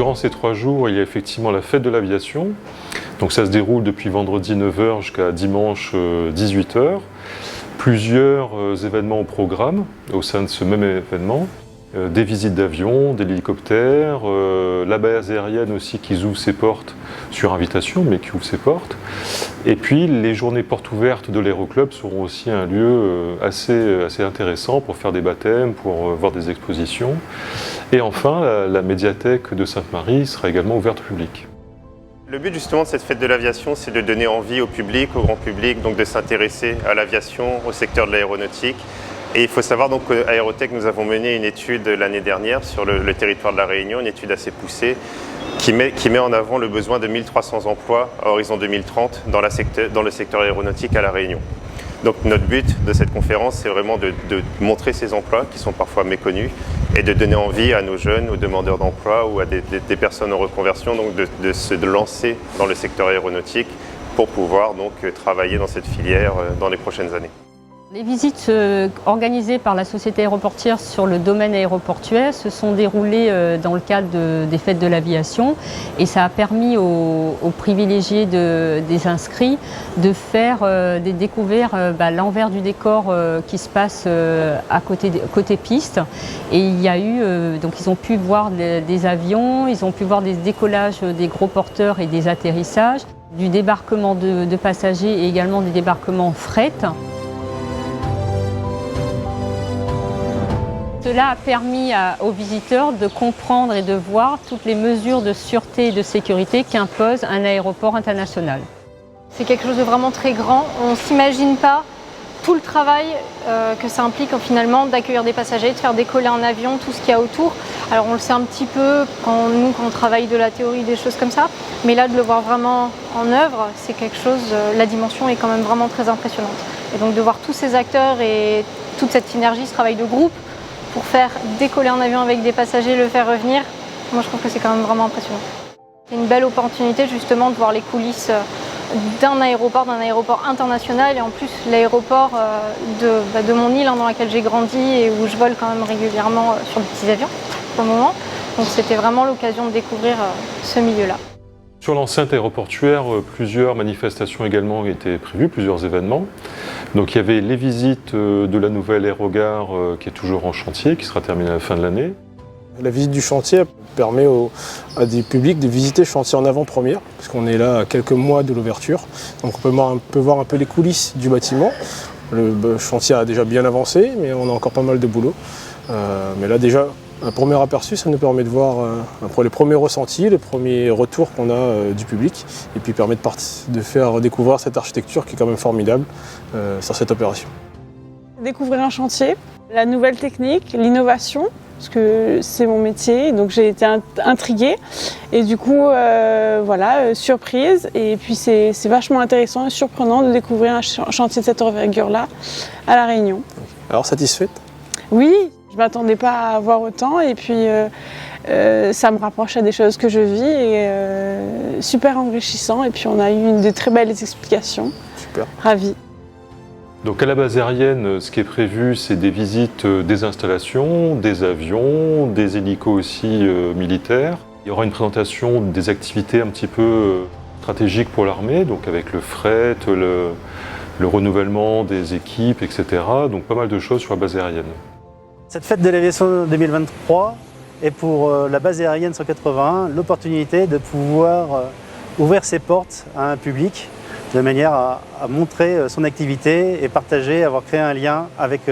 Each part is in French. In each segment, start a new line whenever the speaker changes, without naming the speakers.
durant ces 3 jours, il y a effectivement la fête de l'aviation. Donc ça se déroule depuis vendredi 9h jusqu'à dimanche 18h. Plusieurs événements au programme au sein de ce même événement. Des visites d'avions, des hélicoptères, la base aérienne aussi qui ouvre ses portes sur invitation, mais qui ouvre ses portes. Et puis les journées portes ouvertes de l'Aéroclub seront aussi un lieu assez intéressant pour faire des baptêmes, pour voir des expositions. Et enfin, la médiathèque de Sainte-Marie sera également ouverte au public.
Le but justement de cette fête de l'aviation, c'est de donner envie au public, au grand public, donc de s'intéresser à l'aviation, au secteur de l'aéronautique. Et il faut savoir donc qu'à Aérotech, nous avons mené une étude l'année dernière sur le territoire de la Réunion, une étude assez poussée, qui met en avant le besoin de 1300 emplois à horizon 2030 dans le secteur aéronautique à la Réunion. Donc notre but de cette conférence, c'est vraiment de montrer ces emplois qui sont parfois méconnus et de donner envie à nos jeunes, aux demandeurs d'emploi ou à des personnes en reconversion donc de se lancer dans le secteur aéronautique pour pouvoir donc travailler dans cette filière dans les prochaines années.
Les visites organisées par la Société aéroportuaire sur le domaine aéroportuaire se sont déroulées dans le cadre des fêtes de l'aviation et ça a permis aux privilégiés des inscrits de faire découvrir l'envers du décor qui se passe à côté piste. Et il y a eu, donc ils ont pu voir des avions, ils ont pu voir des décollages des gros porteurs et des atterrissages, du débarquement de passagers et également des débarquements fret. Cela a permis aux visiteurs de comprendre et de voir toutes les mesures de sûreté et de sécurité qu'impose un aéroport international.
C'est quelque chose de vraiment très grand. On ne s'imagine pas tout le travail que ça implique finalement d'accueillir des passagers, de faire décoller un avion, tout ce qu'il y a autour. Alors on le sait un petit peu quand on travaille de la théorie, des choses comme ça, mais là de le voir vraiment en œuvre, c'est quelque chose, la dimension est quand même vraiment très impressionnante. Et donc de voir tous ces acteurs et toute cette synergie, ce travail de groupe, pour faire décoller un avion avec des passagers, le faire revenir, moi je trouve que c'est quand même vraiment impressionnant. C'est une belle opportunité justement de voir les coulisses d'un aéroport international et en plus l'aéroport de mon île dans laquelle j'ai grandi et où je vole quand même régulièrement sur des petits avions pour le moment. Donc c'était vraiment l'occasion de découvrir ce milieu-là.
Sur l'enceinte aéroportuaire, plusieurs manifestations également étaient prévues, plusieurs événements. Donc il y avait les visites de la nouvelle aérogare qui est toujours en chantier, qui sera terminée à la fin de l'année.
La visite du chantier permet à des publics de visiter le chantier en avant-première, puisqu'on est là à quelques mois de l'ouverture. Donc on peut voir un peu les coulisses du bâtiment. Le chantier a déjà bien avancé, mais on a encore pas mal de boulot. Mais là déjà, un premier aperçu, ça nous permet de voir les premiers ressentis, les premiers retours qu'on a du public, et puis permet de faire découvrir cette architecture qui est quand même formidable sur cette opération.
Découvrir un chantier, la nouvelle technique, l'innovation, parce que c'est mon métier, donc j'ai été intriguée et du coup surprise, et puis c'est vachement intéressant et surprenant de découvrir un chantier de cette envergure-là à La Réunion.
Alors satisfaite?
Oui, je ne m'attendais pas à voir autant et puis ça me rapproche à des choses que je vis et super enrichissant, et puis on a eu de très belles explications.
Super.
Ravi.
Donc à la base aérienne, ce qui est prévu, c'est des visites des installations, des avions, des hélicos aussi militaires. Il y aura une présentation des activités un petit peu stratégiques pour l'armée, donc avec le fret, le renouvellement des équipes, etc. Donc pas mal de choses sur la base aérienne.
Cette fête de l'aviation 2023 est pour la base aérienne 181 l'opportunité de pouvoir ouvrir ses portes à un public de manière à montrer son activité et partager, avoir créé un lien avec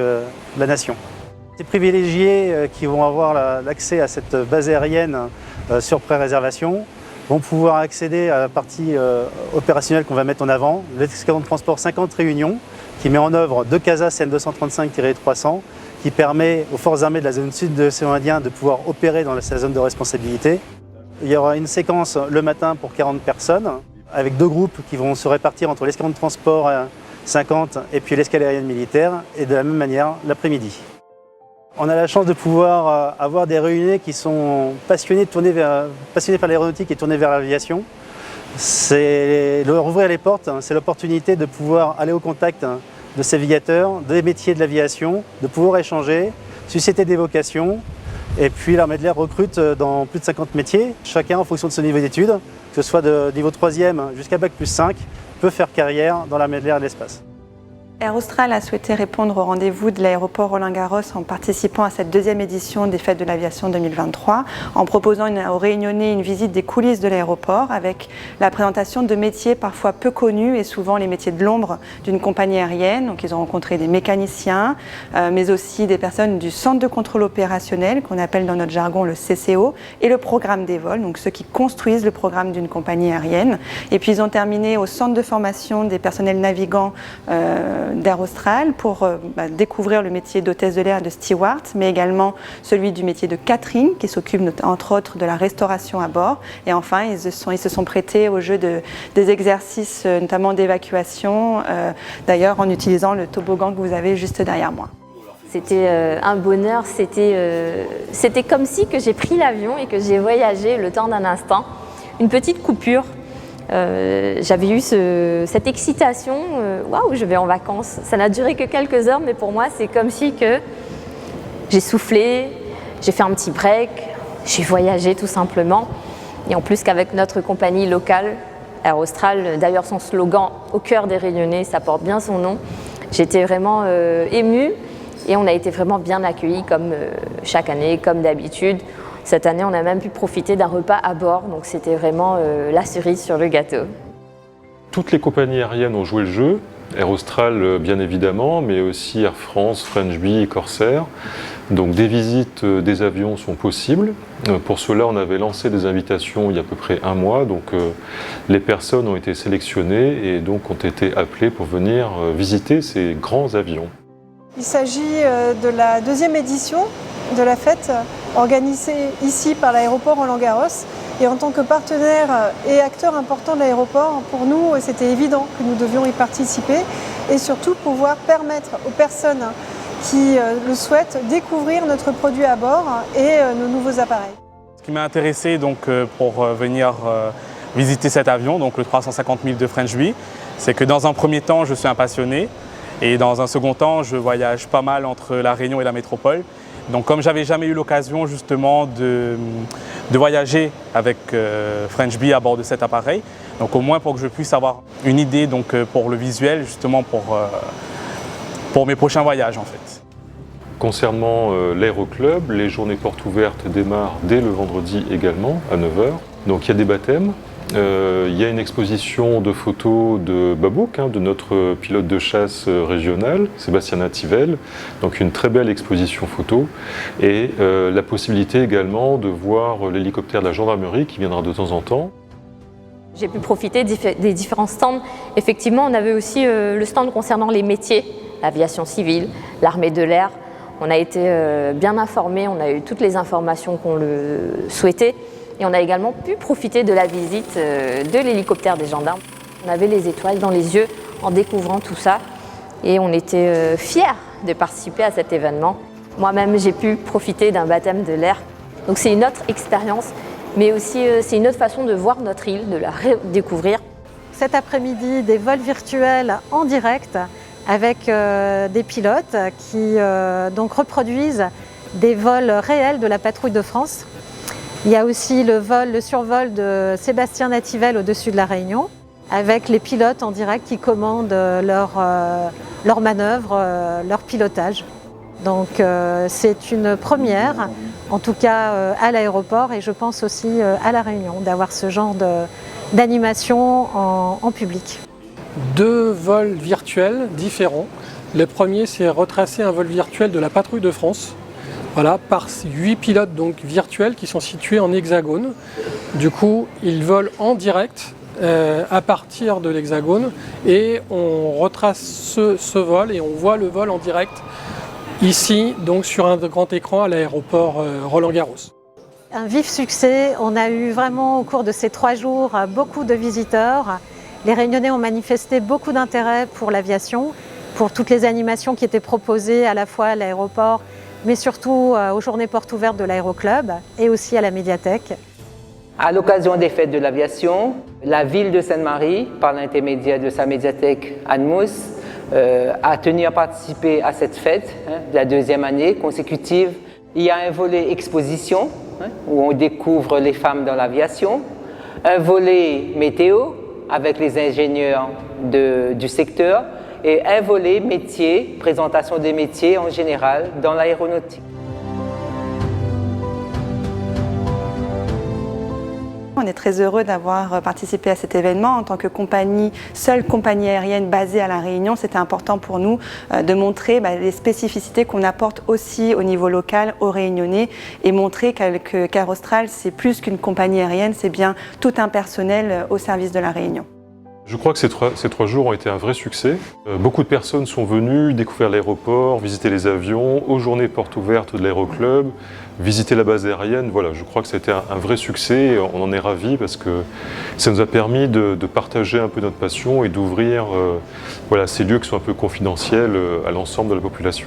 la nation. Les privilégiés qui vont avoir l'accès à cette base aérienne sur pré-réservation vont pouvoir accéder à la partie opérationnelle qu'on va mettre en avant, l'escadron de transport 50 Réunion, qui met en œuvre 2 CASA CN235-300, qui permet aux forces armées de la zone sud de l'océan Indien de pouvoir opérer dans sa zone de responsabilité. Il y aura une séquence le matin pour 40 personnes, avec 2 groupes qui vont se répartir entre l'escadron de transport 50 et puis l'escale aérienne militaire, et de la même manière l'après-midi. On a la chance de pouvoir avoir des réunionnais qui sont passionnés par l'aéronautique et tournés vers l'aviation. Leur ouvrir les portes, c'est l'opportunité de pouvoir aller au contact de ces aviateurs, des métiers de l'aviation, de pouvoir échanger, susciter des vocations Et puis l'armée de l'air recrute dans plus de 50 métiers, chacun en fonction de son niveau d'études, que ce soit de niveau 3e jusqu'à Bac+5, peut faire carrière dans l'armée de l'air et de l'espace.
Air Austral a souhaité répondre au rendez-vous de l'aéroport Roland-Garros en participant à cette deuxième édition des Fêtes de l'Aviation 2023, en proposant aux Réunionnais une visite des coulisses de l'aéroport avec la présentation de métiers parfois peu connus et souvent les métiers de l'ombre d'une compagnie aérienne. Donc ils ont rencontré des mécaniciens, mais aussi des personnes du centre de contrôle opérationnel, qu'on appelle dans notre jargon le CCO, et le programme des vols, donc ceux qui construisent le programme d'une compagnie aérienne. Et puis ils ont terminé au centre de formation des personnels navigants d'Air Austral pour découvrir le métier d'hôtesse de l'air et de steward, mais également celui du métier de catering qui s'occupe entre autres de la restauration à bord. Et enfin, ils se sont prêtés au jeu des exercices notamment d'évacuation, d'ailleurs en utilisant le toboggan que vous avez juste derrière moi.
C'était un bonheur, c'était comme si que j'ai pris l'avion et que j'ai voyagé le temps d'un instant. Une petite coupure. J'avais eu cette excitation, waouh, je vais en vacances. Ça n'a duré que quelques heures, mais pour moi, c'est comme si que j'ai soufflé, j'ai fait un petit break, j'ai voyagé tout simplement. Et en plus qu'avec notre compagnie locale, Air Austral, d'ailleurs son slogan « Au cœur des Réunionnais », ça porte bien son nom. J'étais vraiment émue et on a été vraiment bien accueillis comme chaque année, comme d'habitude. Cette année, on a même pu profiter d'un repas à bord, donc c'était vraiment la cerise sur le gâteau.
Toutes les compagnies aériennes ont joué le jeu, Air Austral bien évidemment, mais aussi Air France, French Bee et Corsair. Donc des visites des avions sont possibles. Pour cela, on avait lancé des invitations il y a à peu près un mois, donc les personnes ont été sélectionnées et donc ont été appelées pour venir visiter ces grands avions.
Il s'agit de la deuxième édition de la fête organisée ici par l'aéroport Roland-Garros. Et en tant que partenaire et acteur important de l'aéroport, pour nous, c'était évident que nous devions y participer et surtout pouvoir permettre aux personnes qui le souhaitent découvrir notre produit à bord et nos nouveaux appareils.
Ce qui m'a intéressé donc, pour venir visiter cet avion, donc le 350 000 de French Bee, c'est que dans un premier temps, je suis un passionné et dans un second temps, je voyage pas mal entre la Réunion et la métropole. Donc comme j'avais jamais eu l'occasion justement de voyager avec French Bee à bord de cet appareil, donc au moins pour que je puisse avoir une idée donc, pour le visuel justement pour mes prochains voyages en fait.
Concernant l'aéroclub, les journées portes ouvertes démarrent dès le vendredi également à 9h. Donc il y a des baptêmes. Il y a une exposition de photos de Babouk, de notre pilote de chasse régional, Sébastien Nativel. Donc une très belle exposition photo et la possibilité également de voir l'hélicoptère de la gendarmerie qui viendra de temps en temps.
J'ai pu profiter des différents stands. Effectivement, on avait aussi le stand concernant les métiers, l'aviation civile, l'armée de l'air. On a été bien informés, on a eu toutes les informations qu'on le souhaitait. Et on a également pu profiter de la visite de l'hélicoptère des gendarmes. On avait les étoiles dans les yeux en découvrant tout ça et on était fiers de participer à cet événement. Moi-même, j'ai pu profiter d'un baptême de l'air. Donc c'est une autre expérience, mais aussi c'est une autre façon de voir notre île, de la redécouvrir.
Cet après-midi, des vols virtuels en direct avec des pilotes qui donc reproduisent des vols réels de la patrouille de France. Il y a aussi le survol de Sébastien Nativel au-dessus de la Réunion, avec les pilotes en direct qui commandent leurs manœuvres, leur pilotage. Donc c'est une première, en tout cas à l'aéroport et je pense aussi à la Réunion, d'avoir ce genre d'animation en public.
2 vols virtuels différents. Le premier, c'est retracer un vol virtuel de la patrouille de France. Voilà, par 8 pilotes donc, virtuels qui sont situés en hexagone. Du coup, ils volent en direct à partir de l'hexagone et on retrace ce vol et on voit le vol en direct ici, donc sur un grand écran à l'aéroport Roland-Garros.
Un vif succès, on a eu vraiment au cours de ces 3 jours beaucoup de visiteurs. Les Réunionnais ont manifesté beaucoup d'intérêt pour l'aviation, pour toutes les animations qui étaient proposées à la fois à l'aéroport, mais surtout aux journées portes ouvertes de l'aéroclub et aussi à la médiathèque.
À l'occasion des fêtes de l'aviation, la ville de Sainte-Marie, par l'intermédiaire de sa médiathèque Anne-Mousse, a tenu à participer à cette fête, la 2e année consécutive. Il y a un volet exposition, où on découvre les femmes dans l'aviation, un volet météo, avec les ingénieurs du secteur, et un volet métier, présentation des métiers en général dans l'aéronautique.
On est très heureux d'avoir participé à cet événement. En tant que compagnie, seule compagnie aérienne basée à La Réunion, c'était important pour nous de montrer les spécificités qu'on apporte aussi au niveau local aux Réunionnais et montrer qu'Air Austral, c'est plus qu'une compagnie aérienne, c'est bien tout un personnel au service de La Réunion.
Je crois que ces trois jours ont été un vrai succès. Beaucoup de personnes sont venues découvrir l'aéroport, visiter les avions, aux journées portes ouvertes de l'aéroclub, visiter la base aérienne. Voilà, je crois que c'était un vrai succès et on en est ravis parce que ça nous a permis de partager un peu notre passion et d'ouvrir ces lieux qui sont un peu confidentiels à l'ensemble de la population.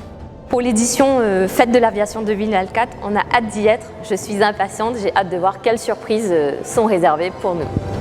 Pour l'édition Fête de l'aviation 2024, on a hâte d'y être. Je suis impatiente, j'ai hâte de voir quelles surprises sont réservées pour nous.